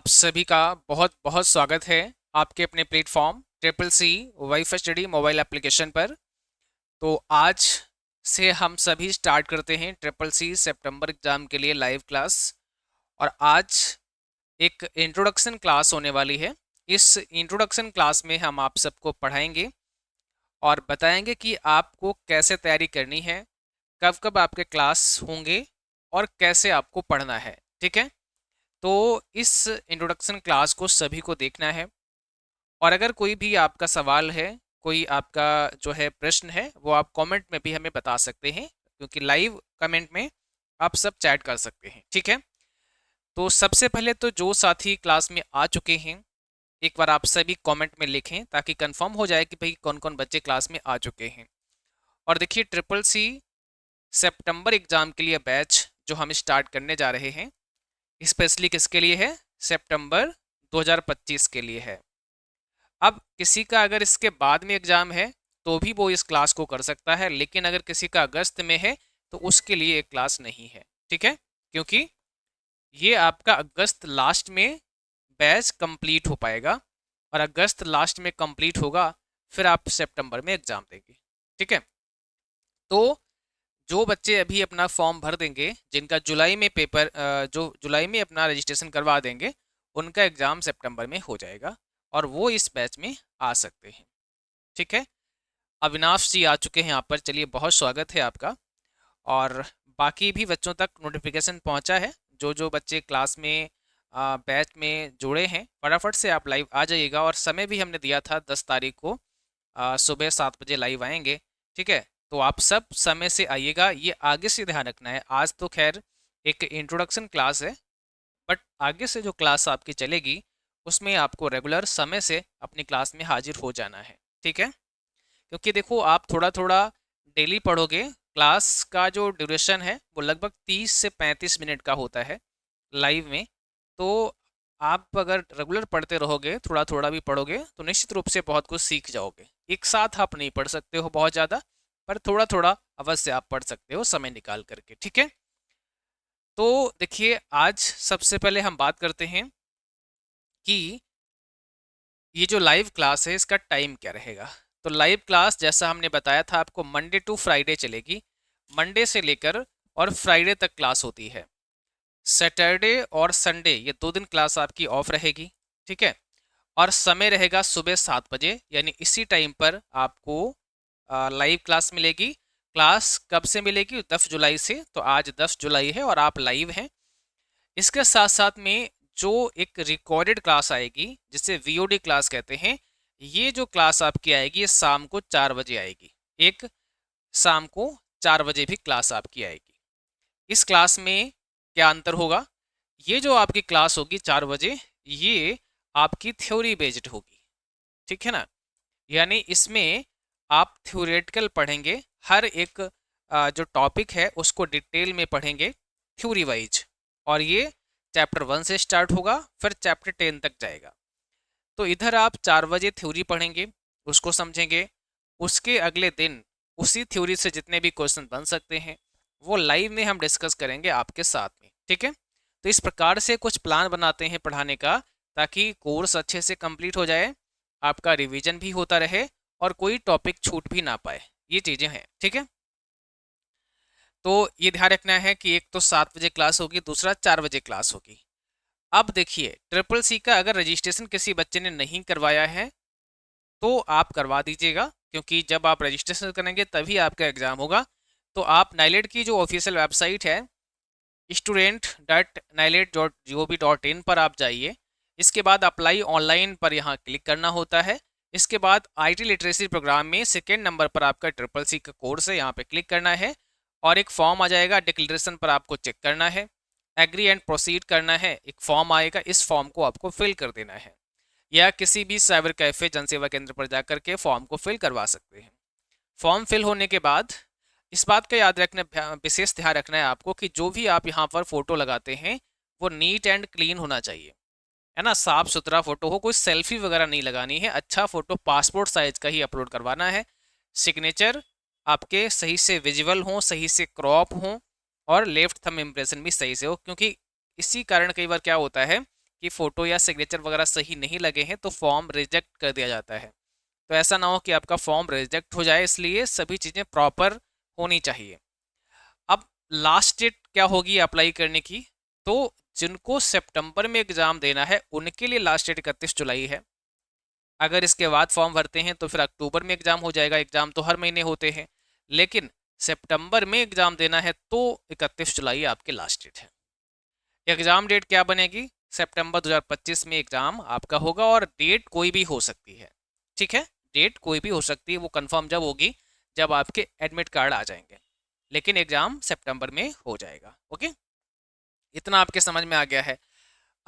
आप सभी का बहुत बहुत स्वागत है आपके अपने platform triple C wifi study mobile application पर। तो आज से हम सभी स्टार्ट करते हैं ट्रिपल सी सितंबर एग्जाम के लिए लाइव क्लास। और आज एक इंट्रोडक्शन क्लास होने वाली है। इस इंट्रोडक्शन क्लास में हम आप सबको पढ़ाएंगे और बताएंगे कि आपको कैसे तैयारी करनी है, कब कब आपके क्लास होंगे और कैसे आपको पढ़ना है। ठीक है, तो इस इंट्रोडक्शन क्लास को सभी को देखना है। और अगर कोई भी आपका सवाल है, कोई आपका जो है प्रश्न है, वो आप कमेंट में भी हमें बता सकते हैं, क्योंकि लाइव कमेंट में आप सब चैट कर सकते हैं। ठीक है, तो सबसे पहले तो जो साथी क्लास में आ चुके हैं, एक बार आप सभी कमेंट में लिखें ताकि कंफर्म हो जाए कि भाई कौन कौन बच्चे क्लास में आ चुके हैं। और देखिए, ट्रिपल सी सितंबर एग्जाम के लिए बैच जो हम स्टार्ट करने जा रहे हैं, स्पेशली किसके लिए है? सितंबर 2025 के लिए है। अब किसी का अगर इसके बाद में एग्जाम है तो भी वो इस क्लास को कर सकता है, लेकिन अगर किसी का अगस्त में है तो उसके लिए एक क्लास नहीं है। ठीक है, क्योंकि ये आपका अगस्त लास्ट में बैच कंप्लीट हो पाएगा और अगस्त लास्ट में कंप्लीट होगा, फिर आप सितंबर में एग्जाम देंगे। ठीक है, तो जो बच्चे अभी अपना फॉर्म भर देंगे, जिनका जुलाई में पेपर जो जुलाई में अपना रजिस्ट्रेशन करवा देंगे, उनका एग्ज़ाम सितंबर में हो जाएगा और वो इस बैच में आ सकते हैं। ठीक है, अविनाश जी आ चुके हैं यहाँ पर, चलिए बहुत स्वागत है आपका। और बाकी भी बच्चों तक नोटिफिकेशन पहुँचा है। जो जो बच्चे क्लास में बैच में जुड़े हैं, फटाफट से आप लाइव आ जाइएगा। और समय भी हमने दिया था 10 तारीख को, सुबह 7 बजे लाइव आएंगे। ठीक है, तो आप सब समय से आइएगा, ये आगे से ध्यान रखना है। आज तो खैर एक इंट्रोडक्शन क्लास है, बट आगे से जो क्लास आपकी चलेगी उसमें आपको रेगुलर समय से अपनी क्लास में हाजिर हो जाना है। ठीक है, क्योंकि देखो, आप थोड़ा थोड़ा डेली पढ़ोगे। क्लास का जो ड्यूरेशन है वो लगभग 30 से 35 मिनट का होता है लाइव में। तो आप अगर रेगुलर पढ़ते रहोगे, थोड़ा थोड़ा भी पढ़ोगे, तो निश्चित रूप से बहुत कुछ सीख जाओगे। एक साथ आप नहीं पढ़ सकते हो बहुत ज़्यादा, पर थोड़ा थोड़ा अवश्य आप पढ़ सकते हो समय निकाल करके। ठीक है, तो देखिए, आज सबसे पहले हम बात करते हैं कि ये जो लाइव क्लास है इसका टाइम क्या रहेगा। तो लाइव क्लास जैसा हमने बताया था आपको, मंडे टू फ्राइडे चलेगी। मंडे से लेकर और फ्राइडे तक क्लास होती है। सैटरडे और संडे ये 2 दिन क्लास आपकी ऑफ रहेगी। ठीक है, और समय रहेगा सुबह 7 बजे, यानी इसी टाइम पर आपको लाइव क्लास मिलेगी। क्लास कब से मिलेगी? 10 जुलाई से। तो आज 10 जुलाई है और आप लाइव हैं। इसके साथ साथ में जो एक रिकॉर्डेड क्लास आएगी, जिसे वीओडी क्लास कहते हैं, ये जो क्लास आपकी आएगी ये शाम को 4 बजे आएगी। एक शाम को 4 बजे भी क्लास आपकी आएगी। इस क्लास में क्या अंतर होगा? ये जो आपकी क्लास होगी 4 बजे, ये आपकी थ्योरी बेस्ड होगी। ठीक है ना, यानी इसमें आप थ्योरेटिकल पढ़ेंगे। हर एक जो टॉपिक है उसको डिटेल में पढ़ेंगे थ्योरी वाइज। और ये चैप्टर 1 से स्टार्ट होगा, फिर चैप्टर 10 तक जाएगा। तो इधर आप 4 बजे थ्योरी पढ़ेंगे, उसको समझेंगे। उसके अगले दिन उसी थ्योरी से जितने भी क्वेश्चन बन सकते हैं वो लाइव में हम डिस्कस करेंगे आपके साथ में। ठीक है, तो इस प्रकार से कुछ प्लान बनाते हैं पढ़ाने का, ताकि कोर्स अच्छे से कंप्लीट हो जाए, आपका रिवीजन भी होता रहे और कोई टॉपिक छूट भी ना पाए। ये चीज़ें हैं। ठीक है, तो ये ध्यान रखना है कि एक तो 7 बजे क्लास होगी, दूसरा 4 बजे क्लास होगी। अब देखिए, ट्रिपल सी का अगर रजिस्ट्रेशन किसी बच्चे ने नहीं करवाया है तो आप करवा दीजिएगा, क्योंकि जब आप रजिस्ट्रेशन करेंगे तभी आपका एग्ज़ाम होगा। तो आप नाइलेट की जो ऑफिशियल वेबसाइट है, student.nilet.gov.in पर आप जाइए। इसके बाद अप्लाई ऑनलाइन पर यहाँ क्लिक करना होता है। इसके बाद आईटी लिटरेसी प्रोग्राम में सेकेंड नंबर पर आपका ट्रिपल सी का कोर्स है, यहाँ पे क्लिक करना है और एक फॉर्म आ जाएगा। डिक्लेरेशन पर आपको चेक करना है, एग्री एंड प्रोसीड करना है। एक फॉर्म आएगा, इस फॉर्म को आपको फिल कर देना है, या किसी भी साइबर कैफे जनसेवा केंद्र पर जाकर के फॉर्म को फिल करवा सकते हैं। फॉर्म फिल होने के बाद इस बात का याद रखना, विशेष ध्यान रखना है आपको कि जो भी आप यहाँ पर फोटो लगाते हैं वो नीट एंड क्लीन होना चाहिए, है ना। साफ सुथरा फोटो हो, कोई सेल्फी वगैरह नहीं लगानी है। अच्छा फोटो पासपोर्ट साइज का ही अपलोड करवाना है। सिग्नेचर आपके सही से विजिबल हों, सही से क्रॉप हों, और लेफ्ट थंब इम्प्रेशन भी सही से हो, क्योंकि इसी कारण कई बार क्या होता है कि फ़ोटो या सिग्नेचर वगैरह सही नहीं लगे हैं तो फॉर्म रिजेक्ट कर दिया जाता है। तो ऐसा ना हो कि आपका फॉर्म रिजेक्ट हो जाए, इसलिए सभी चीज़ें प्रॉपर होनी चाहिए। अब लास्ट डेट क्या होगी अप्लाई करने की? तो जिनको सितंबर में एग्ज़ाम देना है उनके लिए लास्ट डेट 31 जुलाई है। अगर इसके बाद फॉर्म भरते हैं तो फिर अक्टूबर में एग्ज़ाम हो जाएगा। एग्ज़ाम तो हर महीने होते हैं, लेकिन सितंबर में एग्ज़ाम देना है तो 31 जुलाई आपकी लास्ट डेट है। एग्ज़ाम डेट क्या बनेगी? सितंबर 2025 में एग्ज़ाम आपका होगा और डेट कोई भी हो सकती है। ठीक है, डेट कोई भी हो सकती है, वो कंफर्म जब होगी जब आपके एडमिट कार्ड आ जाएंगे, लेकिन एग्ज़ाम सितंबर में हो जाएगा। ओके, इतना आपके समझ में आ गया है।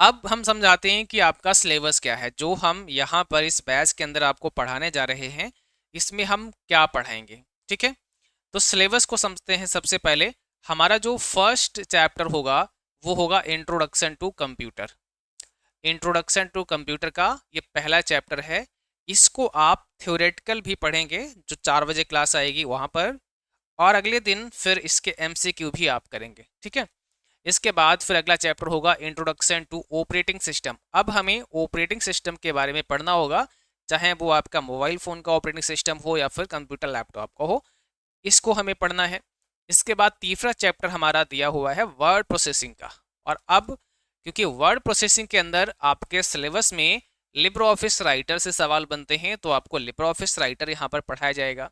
अब हम समझाते हैं कि आपका सिलेबस क्या है, जो हम यहाँ पर इस बैच के अंदर आपको पढ़ाने जा रहे हैं, इसमें हम क्या पढ़ाएंगे। ठीक है, तो सिलेबस को समझते हैं। सबसे पहले हमारा जो फर्स्ट चैप्टर होगा वो होगा introduction to computer. Introduction to computer का ये पहला चैप्टर है। इसको आप थ्योरेटिकल भी पढ़ेंगे, जो 4 बजे क्लास आएगी वहाँ पर, और अगले दिन फिर इसके एमसीक्यू भी आप करेंगे। ठीक है, इसके बाद फिर अगला चैप्टर होगा इंट्रोडक्शन टू ऑपरेटिंग सिस्टम। अब हमें ऑपरेटिंग सिस्टम के बारे में पढ़ना होगा, चाहे वो आपका मोबाइल फ़ोन का ऑपरेटिंग सिस्टम हो या फिर कंप्यूटर लैपटॉप का हो, इसको हमें पढ़ना है। इसके बाद तीसरा चैप्टर हमारा दिया हुआ है वर्ड प्रोसेसिंग का। और अब क्योंकि वर्ड प्रोसेसिंग के अंदर आपके सिलेबस में लिब्रे ऑफिस राइटर से सवाल बनते हैं, तो आपको लिब्रे ऑफिस राइटर यहाँ पर पढ़ाया जाएगा।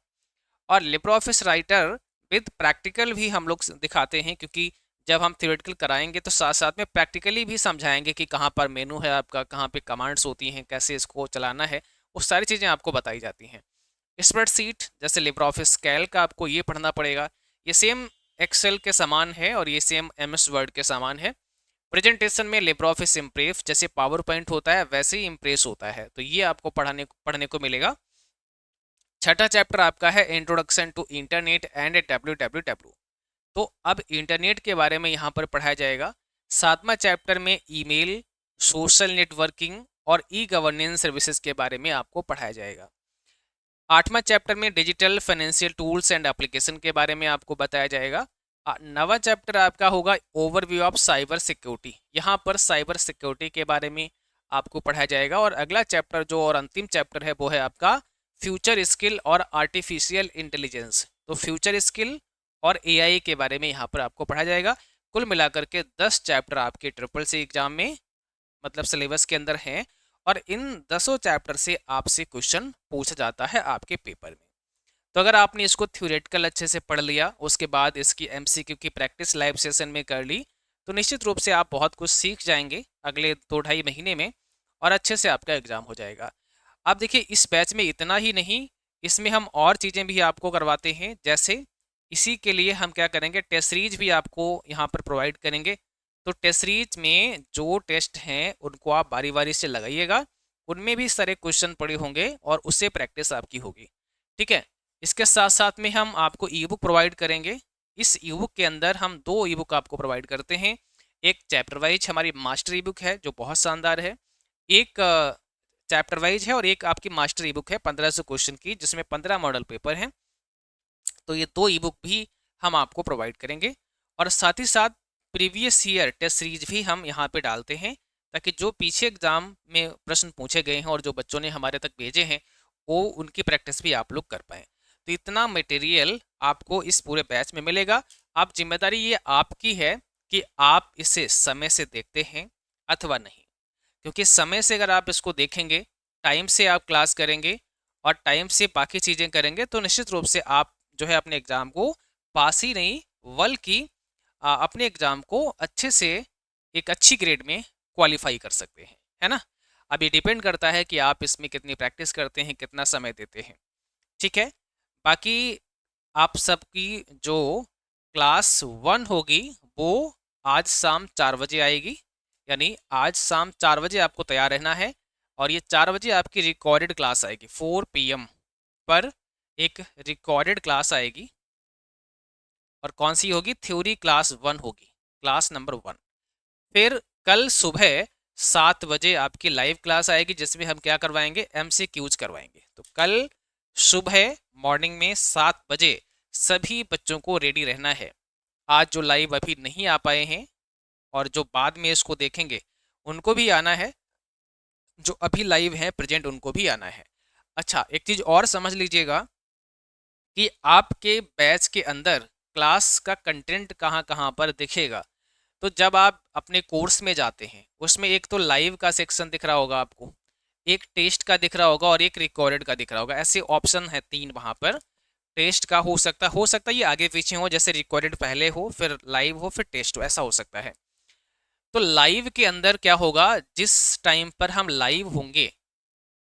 और Libre office writer with practical भी हम लोग दिखाते हैं, क्योंकि जब हम थ्योरेटिकल कराएंगे तो साथ साथ में प्रैक्टिकली भी समझाएंगे कि कहाँ पर मेनू है आपका, कहाँ पे कमांड्स होती हैं, कैसे इसको चलाना है, वो सारी चीज़ें आपको बताई जाती हैं। स्प्रेडशीट जैसे लिब्रे ऑफिस कैल्क का आपको ये पढ़ना पड़ेगा। ये सेम एक्सेल के समान है और ये सेम एमएस वर्ड के समान है। प्रेजेंटेशन में लिब्रे ऑफिस इम्प्रेस जैसे पावर पॉइंट होता है वैसे ही इम्प्रेस होता है, तो ये आपको पढ़ने को मिलेगा। छठा चैप्टर आपका है introduction to internet and W. तो अब इंटरनेट के बारे में यहाँ पर पढ़ाया जाएगा। सातवां चैप्टर में ईमेल, सोशल नेटवर्किंग और ई गवर्नेंस सर्विसेज के बारे में आपको पढ़ाया जाएगा। आठवां चैप्टर में digital financial tools and application के बारे में आपको बताया जाएगा। नवा चैप्टर आपका होगा ओवरव्यू ऑफ साइबर सिक्योरिटी। यहाँ पर साइबर सिक्योरिटी के बारे में आपको पढ़ाया जाएगा। और अगला चैप्टर जो और अंतिम चैप्टर है वो है आपका फ्यूचर स्किल और आर्टिफिशियल इंटेलिजेंस। तो फ्यूचर स्किल और एआई के बारे में यहाँ पर आपको पढ़ाया जाएगा। कुल मिलाकर के 10 चैप्टर आपके ट्रिपल सी एग्जाम में मतलब सिलेबस के अंदर हैं, और इन 10 चैप्टर से आपसे क्वेश्चन पूछा जाता है आपके पेपर में। तो अगर आपने इसको थ्योरेटिकल अच्छे से पढ़ लिया, उसके बाद इसकी एमसीक्यू की प्रैक्टिस लाइव सेशन में कर ली, तो निश्चित रूप से आप बहुत कुछ सीख जाएंगे अगले 2-2.5 महीने में, और अच्छे से आपका एग्जाम हो जाएगा। अब देखिए, इस बैच में इतना ही नहीं, इसमें हम और चीज़ें भी आपको करवाते हैं। जैसे इसी के लिए हम क्या करेंगे, टेस्ट सीरीज भी आपको यहाँ पर प्रोवाइड करेंगे। तो टेस्ट सीरीज में जो टेस्ट हैं उनको आप बारी बारी से लगाइएगा, उनमें भी सारे क्वेश्चन पड़े होंगे और उससे प्रैक्टिस आपकी होगी। ठीक है, इसके साथ साथ में हम आपको ई बुक प्रोवाइड करेंगे। इस ई बुक के अंदर हम 2 ई बुक आपको प्रोवाइड करते हैं। एक चैप्टर वाइज हमारी मास्टर ई बुक है जो बहुत शानदार है, एक चैप्टर वाइज है, और एक आपकी मास्टर ई बुक है 1500 क्वेश्चन की, जिसमें 15 मॉडल पेपर हैं। तो ये 2 ई बुक भी हम आपको प्रोवाइड करेंगे। और साथ ही साथ प्रीवियस ईयर टेस्ट सीरीज भी हम यहाँ पे डालते हैं, ताकि जो पीछे एग्जाम में प्रश्न पूछे गए हैं और जो बच्चों ने हमारे तक भेजे हैं वो उनकी प्रैक्टिस भी आप लोग कर पाएँ। तो इतना मटेरियल आपको इस पूरे बैच में मिलेगा। आप जिम्मेदारी ये आपकी है कि आप इसे समय से देखते हैं अथवा नहीं, क्योंकि समय से अगर आप इसको देखेंगे, टाइम से आप क्लास करेंगे और टाइम से बाकी चीज़ें करेंगे, तो निश्चित रूप से आप जो है अपने एग्ज़ाम को पास ही नहीं बल्कि अपने एग्ज़ाम को अच्छे से एक अच्छी ग्रेड में क्वालिफाई कर सकते हैं, है ना। अब ये डिपेंड करता है कि आप इसमें कितनी प्रैक्टिस करते हैं, कितना समय देते हैं। ठीक है, बाकी आप सबकी जो क्लास 1 होगी वो आज शाम 4 बजे आएगी, यानी आज शाम 4 बजे आपको तैयार रहना है। और ये 4 बजे आपकी रिकॉर्डेड क्लास आएगी, 4 PM पर एक रिकॉर्डेड क्लास आएगी। और कौन सी होगी? थ्योरी क्लास 1 होगी, क्लास नंबर 1। फिर कल सुबह 7 बजे आपकी लाइव क्लास आएगी, जिसमें हम क्या करवाएंगे, MCQs करवाएंगे। तो कल सुबह मॉर्निंग में 7 बजे सभी बच्चों को रेडी रहना है। आज जो लाइव अभी नहीं आ पाए हैं और जो बाद में इसको देखेंगे, उनको भी आना है, जो अभी लाइव हैं प्रेजेंट उनको भी आना है। अच्छा, एक चीज़ और समझ लीजिएगा कि आपके बैच के अंदर क्लास का कंटेंट कहाँ कहाँ पर दिखेगा। तो जब आप अपने कोर्स में जाते हैं उसमें एक तो लाइव का सेक्शन दिख रहा होगा आपको, एक टेस्ट का दिख रहा होगा और एक रिकॉर्डेड का दिख रहा होगा। ऐसे ऑप्शन है 3 वहाँ पर। टेस्ट का हो सकता है ये आगे पीछे हो, जैसे रिकॉर्डेड पहले हो फिर लाइव हो फिर टेस्ट हो, ऐसा हो सकता है। तो लाइव के अंदर क्या होगा, जिस टाइम पर हम लाइव होंगे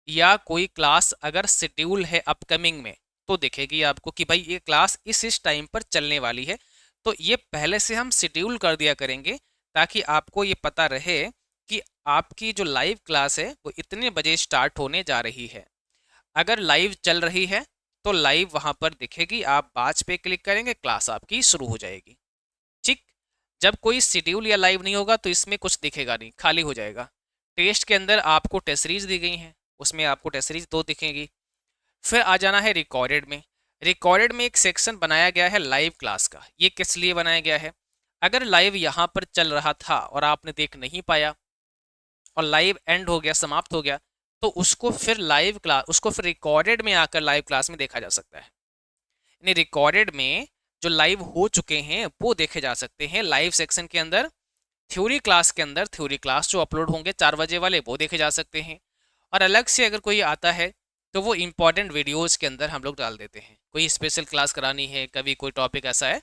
या कोई क्लास अगर शेड्यूल है अपकमिंग में तो दिखेगी आपको कि भाई ये क्लास इस टाइम पर चलने वाली है। तो ये पहले से हम शेड्यूल कर दिया करेंगे ताकि आपको ये पता रहे कि आपकी जो लाइव क्लास है वो इतने बजे स्टार्ट होने जा रही है। अगर लाइव चल रही है तो लाइव वहाँ पर दिखेगी, आप बैच पे क्लिक करेंगे क्लास आपकी शुरू हो जाएगी। ठीक। जब कोई शेड्यूल या लाइव नहीं होगा तो इसमें कुछ दिखेगा नहीं, खाली हो जाएगा। टेस्ट के अंदर आपको टेस्ट सीरीज दी गई हैं, उसमें आपको टेस्ट सीरीज 2 दिखेंगी। फिर आ जाना है रिकॉर्डेड में। रिकॉर्डेड में एक सेक्शन बनाया गया है लाइव क्लास का। ये किस लिए बनाया गया है, अगर लाइव यहाँ पर चल रहा था और आपने देख नहीं पाया और लाइव एंड हो गया, समाप्त हो गया, तो उसको फिर रिकॉर्डेड में आकर लाइव क्लास में देखा जा सकता है। यानी रिकॉर्डेड में जो लाइव हो चुके हैं वो देखे जा सकते हैं लाइव सेक्शन के अंदर। थ्योरी क्लास के अंदर थ्योरी क्लास जो अपलोड होंगे 4 बजे वाले वो देखे जा सकते हैं। और अलग से अगर कोई आता है तो वो इंपॉर्टेंट वीडियोस के अंदर हम लोग डाल देते हैं। कोई स्पेशल क्लास करानी है, कभी कोई टॉपिक ऐसा है,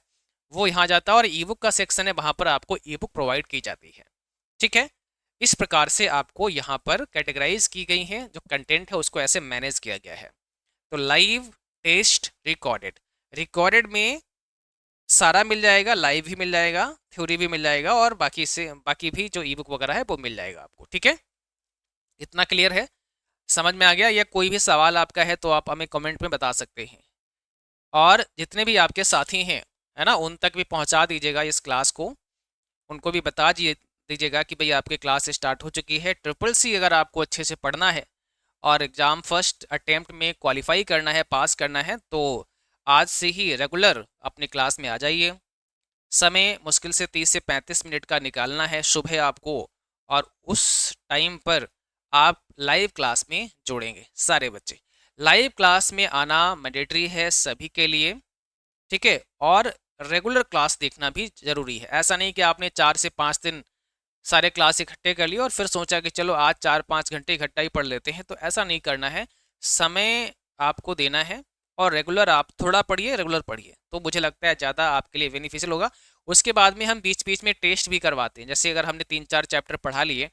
वो यहाँ जाता है। और ई बुक का सेक्शन है, वहाँ पर आपको ई बुक प्रोवाइड की जाती है। ठीक है। इस प्रकार से आपको यहाँ पर कैटेगराइज की गई हैं जो कंटेंट है, उसको ऐसे मैनेज किया गया है। तो लाइव, टेस्ट, रिकॉर्डेड। रिकॉर्डेड में सारा मिल जाएगा, लाइव भी मिल जाएगा, थ्योरी भी मिल जाएगा और बाकी भी जो ई बुक वगैरह है वो मिल जाएगा आपको। ठीक है, इतना क्लियर है, समझ में आ गया? या कोई भी सवाल आपका है तो आप हमें कमेंट में बता सकते हैं। और जितने भी आपके साथी हैं, है ना, उन तक भी पहुंचा दीजिएगा इस क्लास को। उनको भी बता दीजिएगा कि भाई आपकी क्लास स्टार्ट हो चुकी है। ट्रिपल सी अगर आपको अच्छे से पढ़ना है और एग्ज़ाम फर्स्ट अटेम्प्ट में क्वालिफाई करना है, पास करना है, तो आज से ही रेगुलर अपनी क्लास में आ जाइए। समय मुश्किल से 30 से 35 मिनट का निकालना है सुबह आपको, और उस टाइम पर आप लाइव क्लास में जोड़ेंगे सारे बच्चे। लाइव क्लास में आना मैंडेटरी है सभी के लिए। ठीक है, और रेगुलर क्लास देखना भी ज़रूरी है। ऐसा नहीं कि आपने 4 से 5 दिन सारे क्लास इकट्ठे कर लिए और फिर सोचा कि चलो आज 4-5 घंटे इकट्ठा ही पढ़ लेते हैं, तो ऐसा नहीं करना है। समय आपको देना है और रेगुलर आप थोड़ा पढ़िए, रेगुलर पढ़िए, तो मुझे लगता है ज़्यादा आपके लिए बेनिफिशियल होगा। उसके बाद में हम बीच बीच में टेस्ट भी करवाते हैं। जैसे अगर हमने 3-4 चैप्टर पढ़ा लिए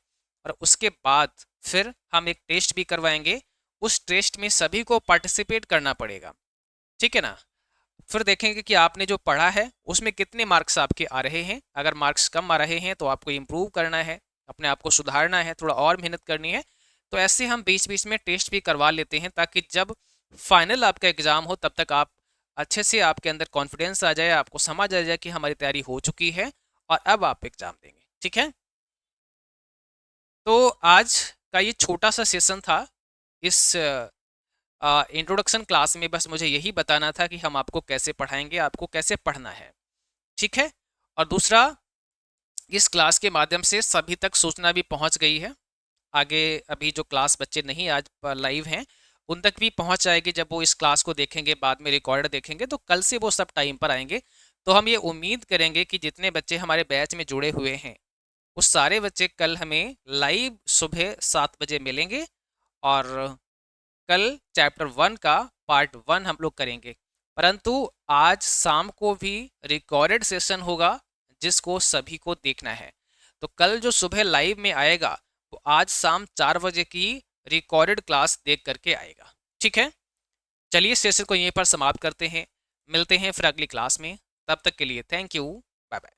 और उसके बाद फिर हम एक टेस्ट भी करवाएंगे। उस टेस्ट में सभी को पार्टिसिपेट करना पड़ेगा। ठीक है ना। फिर देखेंगे कि आपने जो पढ़ा है उसमें कितने मार्क्स आपके आ रहे हैं। अगर मार्क्स कम आ रहे हैं तो आपको इम्प्रूव करना है, अपने आप को सुधारना है, थोड़ा और मेहनत करनी है। तो ऐसे हम बीच बीच में टेस्ट भी करवा लेते हैं ताकि जब फाइनल आपका एग्ज़ाम हो तब तक आप अच्छे से, आपके अंदर कॉन्फिडेंस आ जाए, आपको समझ आ जाए कि हमारी तैयारी हो चुकी है और अब आप एग्ज़ाम देंगे। ठीक है, तो आज का ये छोटा सा सेशन था इस इंट्रोडक्शन क्लास में। बस मुझे यही बताना था कि हम आपको कैसे पढ़ाएंगे, आपको कैसे पढ़ना है। ठीक है, और दूसरा, इस क्लास के माध्यम से सभी तक सूचना भी पहुंच गई है। आगे अभी जो क्लास बच्चे नहीं आज लाइव हैं उन तक भी पहुंच जाएगी। जब वो इस क्लास को देखेंगे, बाद में रिकॉर्ड देखेंगे, तो कल से वो सब टाइम पर आएंगे। तो हम ये उम्मीद करेंगे कि जितने बच्चे हमारे बैच में जुड़े हुए हैं उस सारे बच्चे कल हमें लाइव सुबह 7 बजे मिलेंगे और कल चैप्टर 1 का पार्ट 1 हम लोग करेंगे। परंतु आज शाम को भी रिकॉर्डेड सेशन होगा जिसको सभी को देखना है। तो कल जो सुबह लाइव में आएगा वो आज शाम 4 बजे की रिकॉर्डेड क्लास देख करके आएगा। ठीक है, चलिए सेशन को यहीं पर समाप्त करते हैं। मिलते हैं फिर अगली क्लास में। तब तक के लिए थैंक यू, बाय बाय।